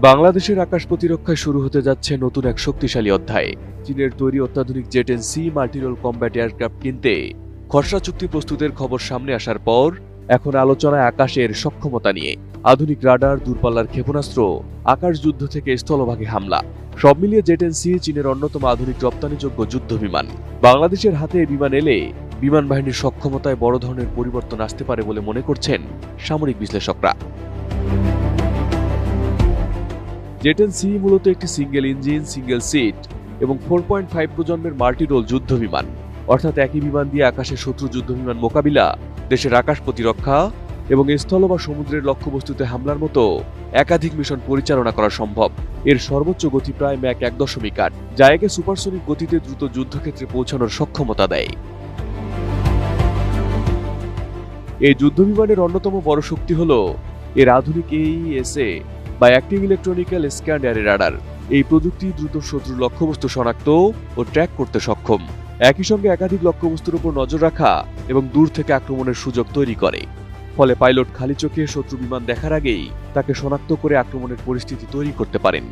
বাংলাদেশের আকাশ প্রতিরক্ষায় শুরু হতে যাচ্ছে নতুন এক শক্তিশালী অধ্যায়। চীনের তৈরি অত্যাধুনিক জেট-এন-সি মাল্টিরোল কম্ব্যাট এয়ারক্রাফট কিনতে খসড়া চুক্তি প্রস্তুতের খবর সামনে আসার পর এখন আলোচনায় আকাশের সক্ষমতা নিয়ে। আধুনিক রাডার, দূরপাল্লার ক্ষেপণাস্ত্র, আকাশ যুদ্ধ থেকে স্থলভাগে হামলা, সব মিলিয়ে জেট-এন-সি চীনের অন্যতম আধুনিক রপ্তানিযোগ্য যুদ্ধ বিমান। বাংলাদেশের হাতে বিমান এলে বিমান বাহিনীর সক্ষমতায় বড় ধরনের পরিবর্তন আসতে পারে বলে মনে করছেন সামরিক বিশ্লেষকরা। জেট-এন-সি মূলত একটি সিঙ্গেল ইঞ্জিন, সিঙ্গেল সিট এবং 4.5 প্রজন্মের মাল্টিরোল যুদ্ধ বিমান। অর্থাৎ একই বিমান দিয়ে আকাশের শত্রু যুদ্ধ বিমান মোকাবিলা, দেশের আকাশ প্রতিরক্ষা এবং স্থল বা সমুদ্রের লক্ষ্যবস্তুতে হামলার মতো একাধিক মিশন পরিচালনা করা সম্ভব। এর সর্বোচ্চ গতি প্রায় ম্যাক 1.8, যা একে সুপারসনিক গতিতে দ্রুত যুদ্ধক্ষেত্রে পৌঁছানোর সক্ষমতা দেয়। এই যুদ্ধ বিমানের অন্যতম বড় শক্তি হল এর আধুনিক AESA বা active electronical scanned array radar. এই প্রযুক্তি দ্রুত শত্রুর লক্ষ্যবস্তু শনাক্ত ও ট্র্যাক করতে সক্ষম, একই সঙ্গে একাধিক লক্ষ্যবস্তুর উপর নজর রাখা এবং দূর থেকে আক্রমণের সুযোগ তৈরি করে। ফলে পাইলট খালি চোখে শত্রু বিমান দেখার আগেই তাকে শনাক্ত করে আক্রমণের পরিস্থিতি তৈরি করতে পারেন।